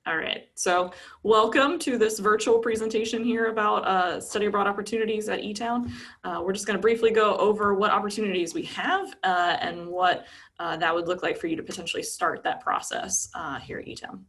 All right, so welcome to this virtual presentation here about study abroad opportunities at Etown. We're just going to briefly go over what opportunities we have and what that would look like for you to potentially start that process here at Etown.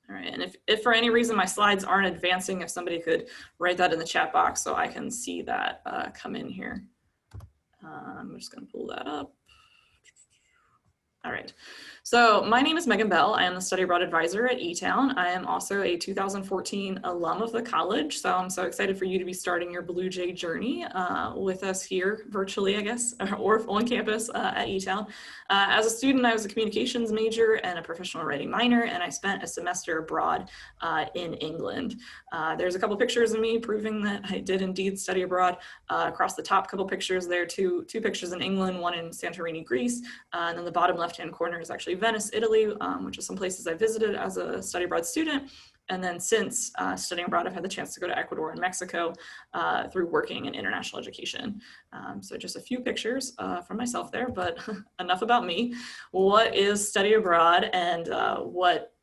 All right, and if for any reason my slides aren't advancing, if somebody could write that in the chat box so I can see that come in here. I'm just going to pull that up. All right, so my name is Megan Bell. I am the study abroad advisor at Etown. I am also a 2014 alum of the college, so I'm so excited for you to be starting your Blue Jay journey with us here virtually, I guess, or on campus at Etown. As a student, I was a communications major and a professional writing minor, and I spent a semester abroad in England. There's a couple pictures of me proving that I did indeed study abroad. Across the top couple pictures there, two pictures in England, one in Santorini, Greece, and then the bottom left-hand corner is actually Venice, Italy, which is some places I visited as a study abroad student. And then since studying abroad, I've had the chance to go to Ecuador and Mexico through working in international education. So just a few pictures from myself there, but enough about me. What is study abroad and what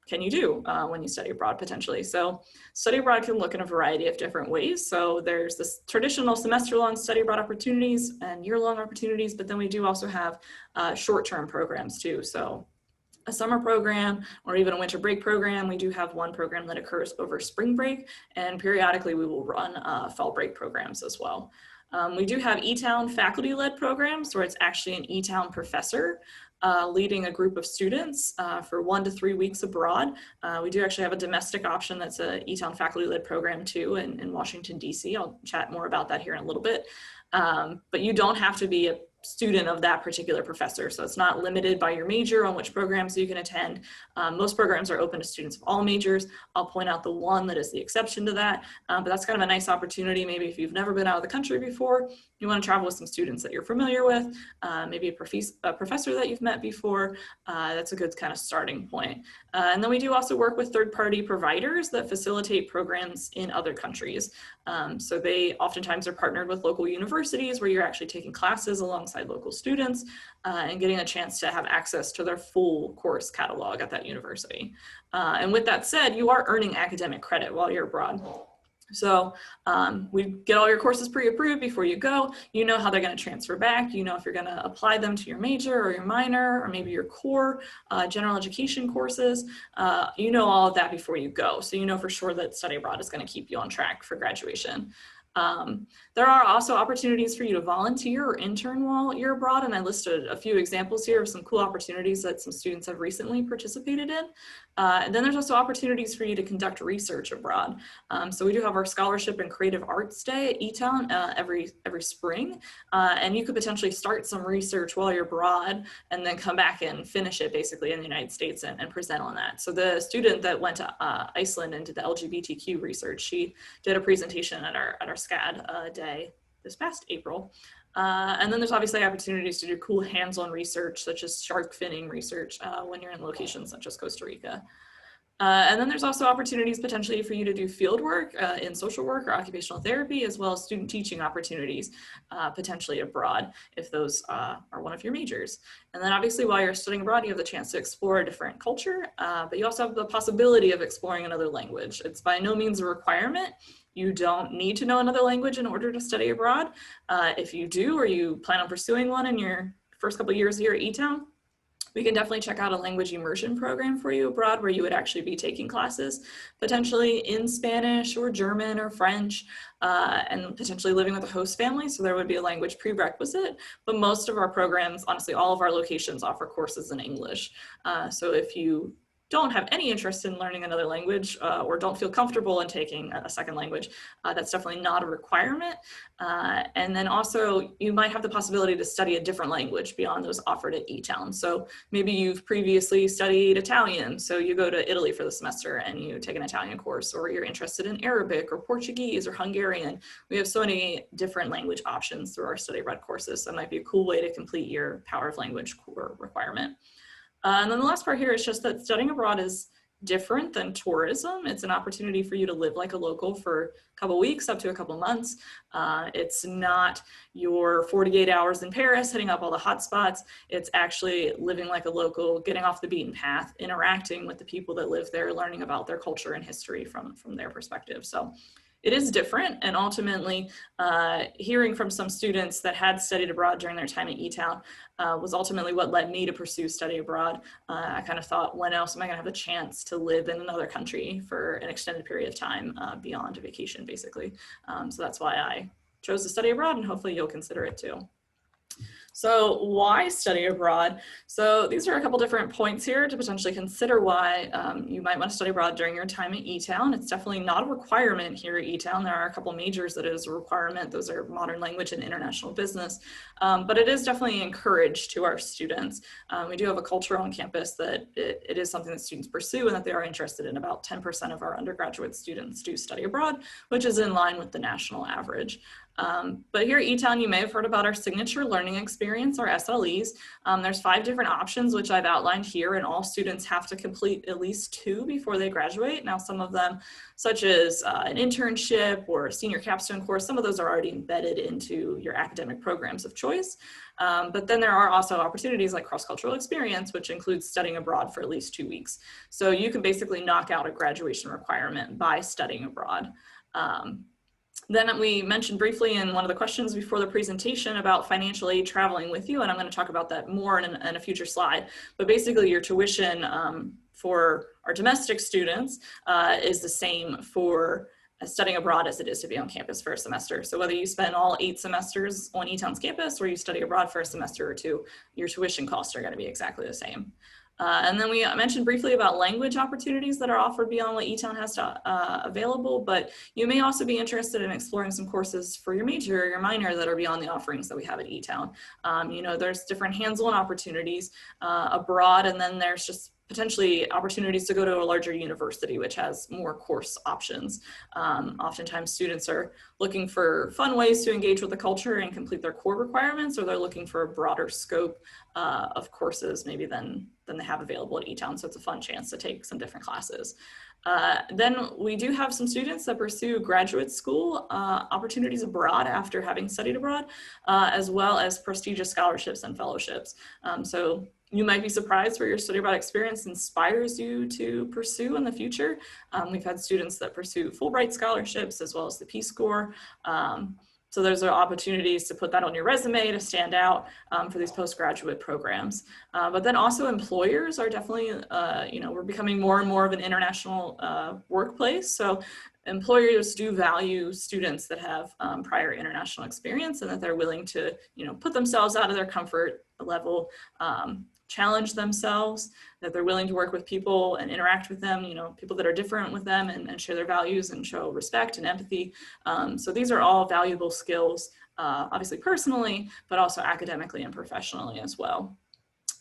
can you do when you study abroad potentially? So study abroad can look in a variety of different ways. So there's this traditional semester-long study abroad opportunities and year-long opportunities, but then we do also have short-term programs too. So a summer program or even a winter break program. We do have one program that occurs over spring break, and periodically we will run fall break programs as well. We do have Etown faculty-led programs where it's actually an Etown professor leading a group of students for 1 to 3 weeks abroad. We do actually have a domestic option that's a Etown faculty-led program too in Washington, D.C. I'll chat more about that here in a little bit. But you don't have to be a student of that particular professor. So it's not limited by your major on which programs you can attend. Most programs are open to students of all majors. I'll point out the one that is the exception to that, but that's kind of a nice opportunity. Maybe if you've never been out of the country before, you want to travel with some students that you're familiar with, maybe a professor that you've met before, that's a good kind of starting point. And then we do also work with third-party providers that facilitate programs in other countries. So they oftentimes are partnered with local universities where you're actually taking classes alongside local students and getting a chance to have access to their full course catalog at that university. And with that said, you are earning academic credit while you're abroad. So we get all your courses pre-approved before you go. You know how they're going to transfer back. You know if you're going to apply them to your major or your minor or maybe your core general education courses. You know all of that before you go. So you know for sure that study abroad is going to keep you on track for graduation. There are also opportunities for you to volunteer or intern while you're abroad, and I listed a few examples here of some cool opportunities that some students have recently participated in. And then there's also opportunities for you to conduct research abroad. So we do have our Scholarship and Creative Arts Day at Etown every spring, and you could potentially start some research while you're abroad and then come back and finish it basically in the United States and present on that. So the student that went to Iceland and did the LGBTQ research, she did a presentation at our SCAD day this past April. And then there's obviously opportunities to do cool hands-on research, such as shark finning research when you're in locations such as Costa Rica. And then there's also opportunities potentially for you to do field work in social work or occupational therapy, as well as student teaching opportunities potentially abroad if those are one of your majors. And then obviously while you're studying abroad, you have the chance to explore a different culture, but you also have the possibility of exploring another language. It's by no means a requirement. You don't need to know another language in order to study abroad. If you do, or you plan on pursuing one in your first couple of years here at Etown, we can definitely check out a language immersion program for you abroad where you would actually be taking classes, potentially in Spanish or German or French, and potentially living with a host family. So there would be a language prerequisite, but most of our programs, honestly, all of our locations offer courses in English. So if you don't have any interest in learning another language or don't feel comfortable in taking a second language, that's definitely not a requirement. And then also you might have the possibility to study a different language beyond those offered at Etown. So maybe you've previously studied Italian, so you go to Italy for the semester and you take an Italian course, or you're interested in Arabic or Portuguese or Hungarian. We have so many different language options through our study abroad courses. So that might be a cool way to complete your Power of Language core requirement. And then the last part here is just that studying abroad is different than tourism. It's an opportunity for you to live like a local for a couple weeks up to a couple months. It's not your 48 hours in Paris, hitting up all the hot spots. It's actually living like a local, getting off the beaten path, interacting with the people that live there, learning about their culture and history from their perspective. So it is different, and ultimately hearing from some students that had studied abroad during their time at Etown was ultimately what led me to pursue study abroad. I kind of thought, when else am I going to have a chance to live in another country for an extended period of time beyond a vacation, basically. So that's why I chose to study abroad, and hopefully you'll consider it too. So why study abroad? So these are a couple different points here to potentially consider why you might want to study abroad during your time at Etown. It's definitely not a requirement here at Etown. There are a couple majors that is a requirement. Those are modern language and international business, but it is definitely encouraged to our students. We do have a culture on campus that it is something that students pursue and that they are interested in. About 10% of our undergraduate students do study abroad, which is in line with the national average. But here at Etown, you may have heard about our signature learning experience, our SLEs. There's 5 different options, which I've outlined here, and all students have to complete at least 2 before they graduate. Now, some of them, such as an internship or a senior capstone course, some of those are already embedded into your academic programs of choice. But then there are also opportunities like cross-cultural experience, which includes studying abroad for at least 2 weeks. So you can basically knock out a graduation requirement by studying abroad. Then we mentioned briefly in one of the questions before the presentation about financial aid traveling with you, and I'm going to talk about that more in a future slide. But basically your tuition for our domestic students is the same for studying abroad as it is to be on campus for a semester. So whether you spend all 8 semesters on Etown's campus or you study abroad for a semester or 2, your tuition costs are going to be exactly the same. And then we mentioned briefly about language opportunities that are offered beyond what Etown has available, but you may also be interested in exploring some courses for your major or your minor that are beyond the offerings that we have at Etown. You know, there's different hands-on opportunities abroad, and then there's just potentially opportunities to go to a larger university, which has more course options. Oftentimes students are looking for fun ways to engage with the culture and complete their core requirements, or they're looking for a broader scope of courses maybe than they have available at Etown. So it's a fun chance to take some different classes. Then we do have some students that pursue graduate school opportunities abroad after having studied abroad, as well as prestigious scholarships and fellowships. So you might be surprised where your study abroad experience inspires you to pursue in the future. We've had students that pursue Fulbright scholarships as well as the Peace Corps. So those are opportunities to put that on your resume to stand out for these postgraduate programs. But then also employers are definitely, you know, we're becoming more and more of an international workplace. So employers do value students that have prior international experience and that they're willing to, you know, put themselves out of their comfort level, challenge themselves, that they're willing to work with people and interact with them, you know, people that are different with them and share their values and show respect and empathy. So these are all valuable skills, obviously personally, but also academically and professionally as well.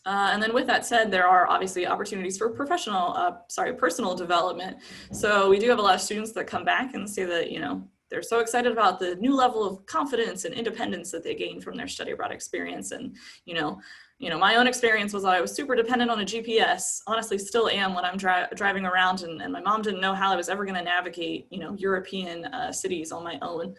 And then with that said, there are obviously opportunities for personal development. So we do have a lot of students that come back and say that, you know, they're so excited about the new level of confidence and independence that they gain from their study abroad experience. And, you know, my own experience was that I was super dependent on a GPS, honestly still am when I'm driving around, and my mom didn't know how I was ever going to navigate, you know, European cities on my own.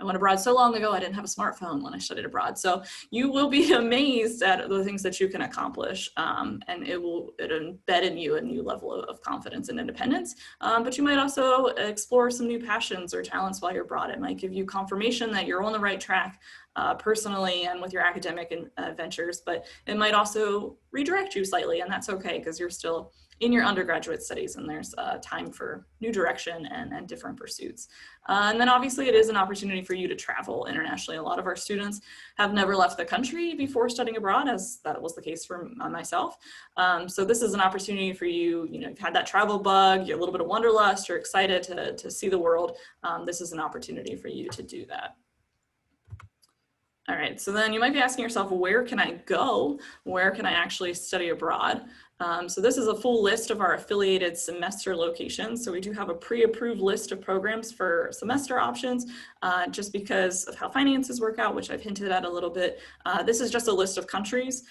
I went abroad so long ago, I didn't have a smartphone when I studied abroad. So you will be amazed at the things that you can accomplish, and it'll embed in you a new level of confidence and independence. But you might also explore some new passions or talents while you're abroad. It might give you confirmation that you're on the right track personally and with your academic ventures, but it might also redirect you slightly, and that's okay because you're still in your undergraduate studies and there's time for new direction and different pursuits. And then obviously it is an opportunity for you to travel internationally. A lot of our students have never left the country before studying abroad, as that was the case for myself. So this is an opportunity for you, you know, you've had that travel bug, you're a little bit of wanderlust, you're excited to see the world. This is an opportunity for you to do that. All right, so then you might be asking yourself, where can I go? Where can I actually study abroad? So this is a full list of our affiliated semester locations. So we do have a pre-approved list of programs for semester options, just because of how finances work out, which I've hinted at a little bit. This is just a list of countries.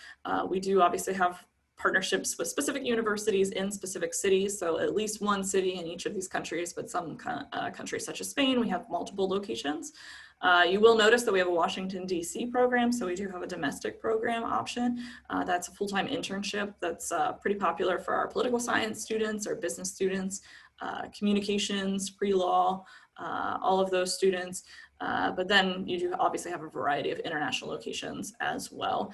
We do obviously have partnerships with specific universities in specific cities. So at least one city in each of these countries, but some countries such as Spain, we have multiple locations. You will notice that we have a Washington, D.C. program, so we do have a domestic program option. That's a full-time internship that's pretty popular for our political science students or business students, communications, pre-law, all of those students. But then you do obviously have a variety of international locations as well.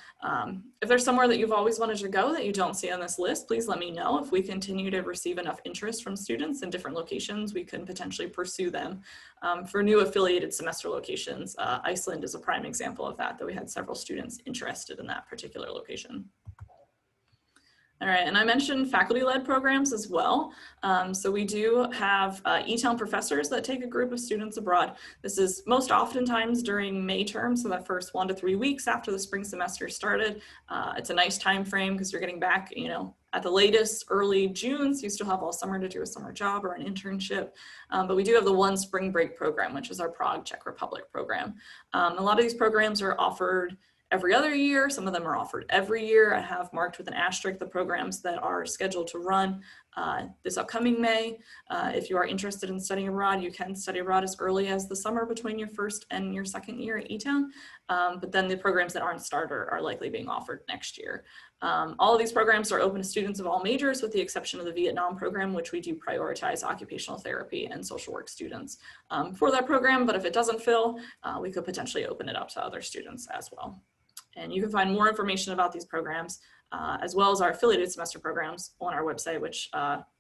If there's somewhere that you've always wanted to go that you don't see on this list, please let me know. If we continue to receive enough interest from students in different locations, we can potentially pursue them for new affiliated semester locations. Iceland is a prime example of that we had several students interested in that particular location. All right, and I mentioned faculty-led programs as well. So we do have Etown professors that take a group of students abroad. This is most oftentimes during May term, so that first 1 to 3 weeks after the spring semester started. It's a nice time frame because you're getting back, at the latest early June, so you still have all summer to do a summer job or an internship. But we do have the one spring break program, which is our Prague, Czech Republic program. A lot of these programs are offered every other year. Some of them are offered every year. I have marked with an asterisk the programs that are scheduled to run this upcoming May. If you are interested in studying abroad, you can study abroad as early as the summer between your first and your second year at Etown. But then the programs that aren't started are likely being offered next year. All of these programs are open to students of all majors with the exception of the Vietnam program, which we do prioritize occupational therapy and social work students for that program. But if it doesn't fill, we could potentially open it up to other students as well. And you can find more information about these programs as well as our affiliated semester programs on our website, which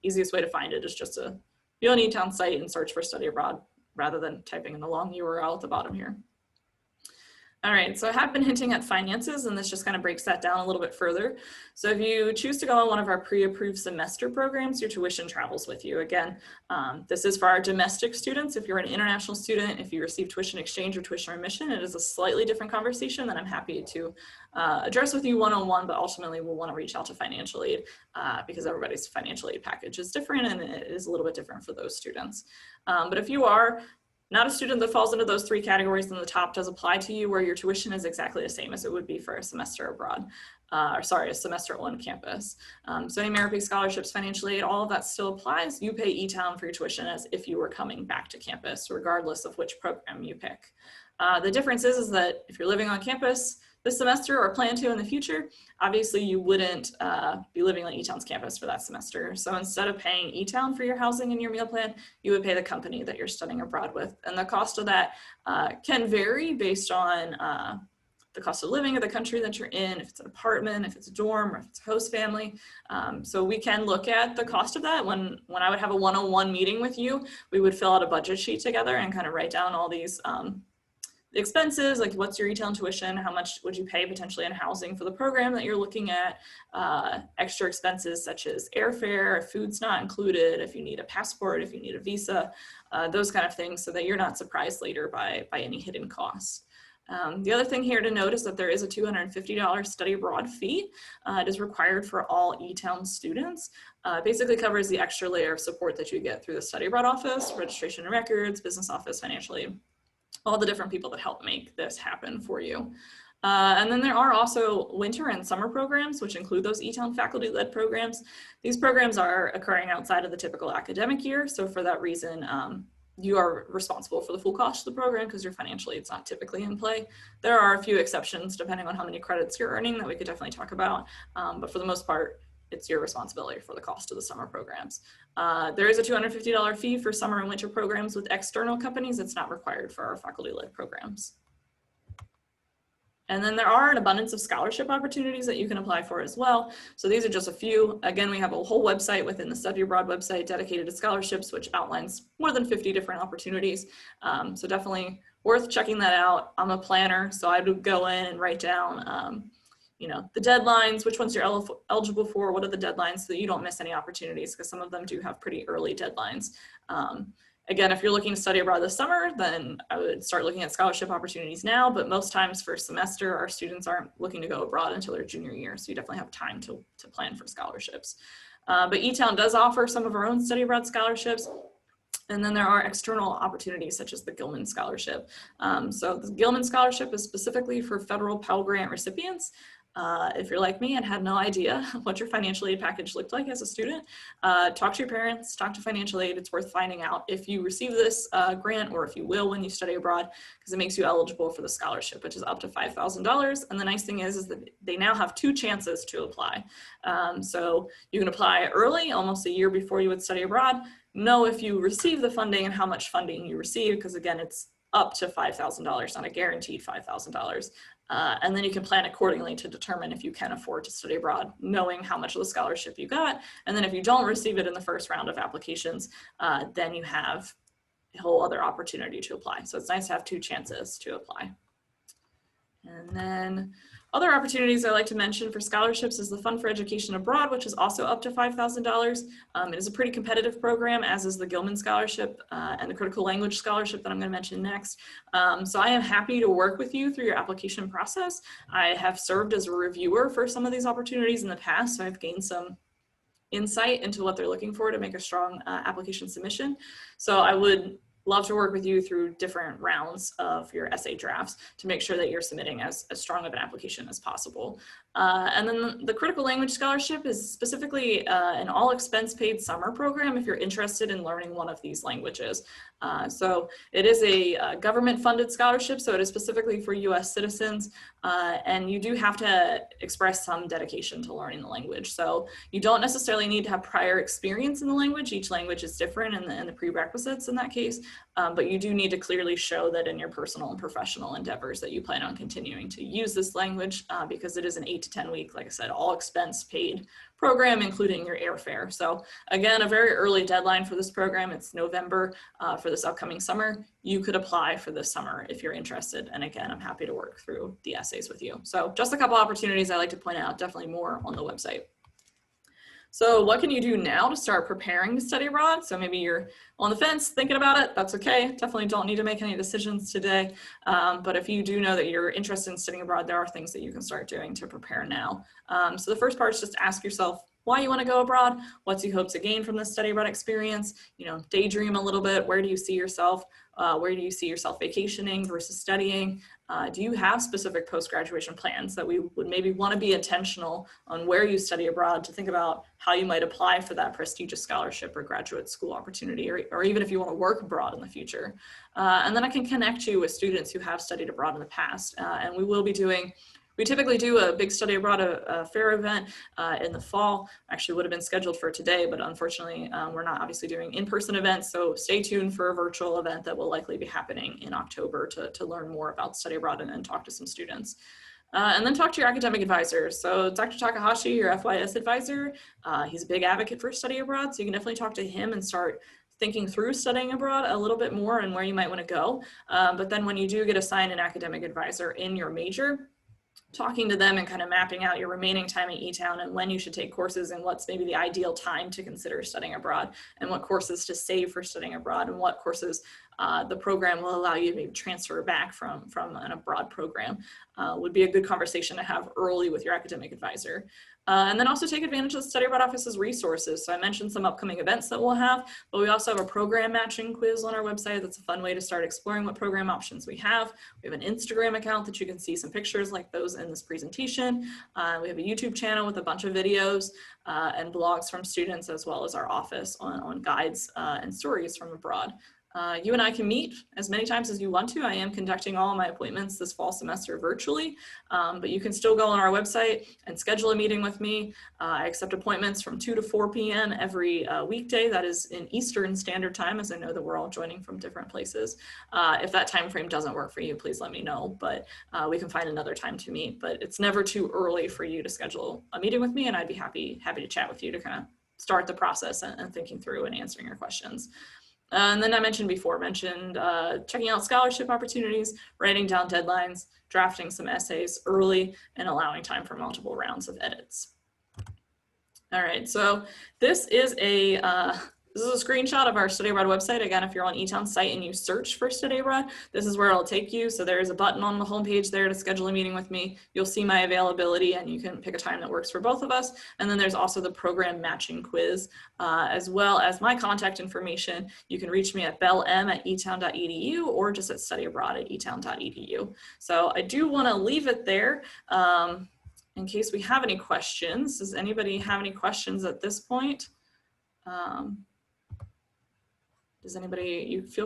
easiest way to find it is just to be on Etown site and search for study abroad rather than typing in the long URL at the bottom here. All right, so I have been hinting at finances, and this just kind of breaks that down a little bit further. So if you choose to go on one of our pre-approved semester programs, your tuition travels with you. Again, this is for our domestic students. If you're an international student, if you receive tuition exchange or tuition remission, it is a slightly different conversation that I'm happy to address with you one-on-one, but ultimately we'll want to reach out to financial aid because everybody's financial aid package is different and it is a little bit different for those students. But if you are not a student that falls into those three categories, then the top does apply to you, where your tuition is exactly the same as it would be for a semester abroad, a semester on campus. So any merit-based scholarships, financial aid, all of that still applies. You pay Etown for your tuition as if you were coming back to campus, regardless of which program you pick. The difference is that if you're living on campus this semester or plan to in the future, obviously you wouldn't be living on Etown's campus for that semester. So instead of paying Etown for your housing and your meal plan, you would pay the company that you're studying abroad with. And the cost of that can vary based on the cost of living of the country that you're in, if it's an apartment, if it's a dorm, or if it's a host family. So we can look at the cost of that. When I would have a one-on-one meeting with you, we would fill out a budget sheet together and kind of write down all these expenses, like what's your Etown tuition, how much would you pay potentially in housing for the program that you're looking at, extra expenses such as airfare, if food's not included, if you need a passport, if you need a visa, those kind of things, so that you're not surprised later by any hidden costs. The other thing here to note is that there is a $250 study abroad fee. It is required for all Etown students. Basically covers the extra layer of support that you get through the study abroad office, registration and records, business office, financial aid, all the different people that help make this happen for you. And then there are also winter and summer programs, which include those Etown faculty-led programs. These programs are occurring outside of the typical academic year. So for that reason, you are responsible for the full cost of the program because your financial aid's not typically in play. There are a few exceptions depending on how many credits you're earning that we could definitely talk about. But for the most part, it's your responsibility for the cost of the summer programs. There is a $250 fee for summer and winter programs with external companies. It's not required for our faculty-led programs. And then there are an abundance of scholarship opportunities that you can apply for as well. So these are just a few. Again, we have a whole website within the Study Abroad website dedicated to scholarships, which outlines more than 50 different opportunities. So definitely worth checking that out. I'm a planner, so I would go in and write down the deadlines, which ones you're eligible for, what are the deadlines, so that you don't miss any opportunities, because some of them do have pretty early deadlines. Again, if you're looking to study abroad this summer, then I would start looking at scholarship opportunities now, but most times for a semester, our students aren't looking to go abroad until their junior year, so you definitely have time to plan for scholarships. But Etown does offer some of our own study abroad scholarships. And then there are external opportunities such as the Gilman Scholarship. So the Gilman Scholarship is specifically for federal Pell Grant recipients. If you're like me and had no idea what your financial aid package looked like as a student, talk to your parents, talk to financial aid. It's worth finding out if you receive this grant or if you will when you study abroad, because it makes you eligible for the scholarship, which is up to $5,000. And the nice thing is that they now have 2 chances to apply. So you can apply early, almost a year before you would study abroad, know if you receive the funding and how much funding you receive, because again, it's up to $5,000, not a guaranteed $5,000. And then you can plan accordingly to determine if you can afford to study abroad, knowing how much of the scholarship you got. And then if you don't receive it in the first round of applications, then you have a whole other opportunity to apply. So it's nice to have 2 chances to apply. And then other opportunities I like to mention for scholarships is the Fund for Education Abroad, which is also up to $5,000. It is a pretty competitive program, as is the Gilman Scholarship and the Critical Language Scholarship that I'm going to mention next. So I am happy to work with you through your application process. I have served as a reviewer for some of these opportunities in the past, so I've gained some insight into what they're looking for to make a strong application submission. So I would love to work with you through different rounds of your essay drafts to make sure that you're submitting as strong of an application as possible. And then the Critical Language Scholarship is specifically an all expense paid summer program if you're interested in learning one of these languages. So it is a government funded scholarship, so it is specifically for US citizens, and you do have to express some dedication to learning the language. So you don't necessarily need to have prior experience in the language. Each language is different in the prerequisites in that case, but you do need to clearly show that in your personal and professional endeavors that you plan on continuing to use this language, because it is an 8 to 10 week, like I said, all expense paid program, including your airfare. So again, a very early deadline for this program. It's November for this upcoming summer. You could apply for this summer if you're interested. And again, I'm happy to work through the essays with you. So just a couple opportunities I like to point out, definitely more on the website. So what can you do now to start preparing to study abroad? So maybe you're on the fence thinking about it, that's okay. Definitely don't need to make any decisions today. But if you do know that you're interested in studying abroad, there are things that you can start doing to prepare now. So the first part is just ask yourself why you want to go abroad, what do you hope to gain from this study abroad experience, daydream a little bit, where do you see yourself? Where do you see yourself vacationing versus studying? Do you have specific post-graduation plans that we would maybe want to be intentional on where you study abroad, to think about how you might apply for that prestigious scholarship or graduate school opportunity, or even if you want to work abroad in the future. And then I can connect you with students who have studied abroad in the past. And we typically do a big study abroad a fair event in the fall. Actually would have been scheduled for today, but unfortunately we're not obviously doing in-person events. So stay tuned for a virtual event that will likely be happening in October to learn more about study abroad and talk to some students. And then talk to your academic advisor. So Dr. Takahashi, your FYS advisor, he's a big advocate for study abroad. So you can definitely talk to him and start thinking through studying abroad a little bit more and where you might want to go. But then when you do get assigned an academic advisor in your major, talking to them and kind of mapping out your remaining time at Etown and when you should take courses and what's maybe the ideal time to consider studying abroad, and what courses to save for studying abroad, and what courses the program will allow you to maybe transfer back from an abroad program would be a good conversation to have early with your academic advisor. And then also take advantage of the Study Abroad Office's resources. So I mentioned some upcoming events that we'll have, but we also have a program matching quiz on our website. That's a fun way to start exploring what program options we have. We have an Instagram account that you can see some pictures like those in this presentation. We have a YouTube channel with a bunch of videos and blogs from students, as well as our office on guides and stories from abroad. You and I can meet as many times as you want to. I am conducting all of my appointments this fall semester virtually, but you can still go on our website and schedule a meeting with me. I accept appointments from 2 to 4 p.m. every weekday. That is in Eastern Standard Time, as I know that we're all joining from different places. If that time frame doesn't work for you, please let me know, but we can find another time to meet. But it's never too early for you to schedule a meeting with me, and I'd be happy to chat with you to kind of start the process and thinking through and answering your questions. And then I mentioned checking out scholarship opportunities, writing down deadlines, drafting some essays early, and allowing time for multiple rounds of edits. All right, so this is a screenshot of our Study Abroad website. Again, if you're on Etown's site and you search for Study Abroad, this is where it'll take you. So there is a button on the homepage there to schedule a meeting with me. You'll see my availability and you can pick a time that works for both of us. And then there's also the program matching quiz, as well as my contact information. You can reach me at bellm@etown.edu or just at studyabroad@etown.edu. So I do want to leave it there. in case we have any questions. Does anybody have any questions at this point? Does anybody, you feel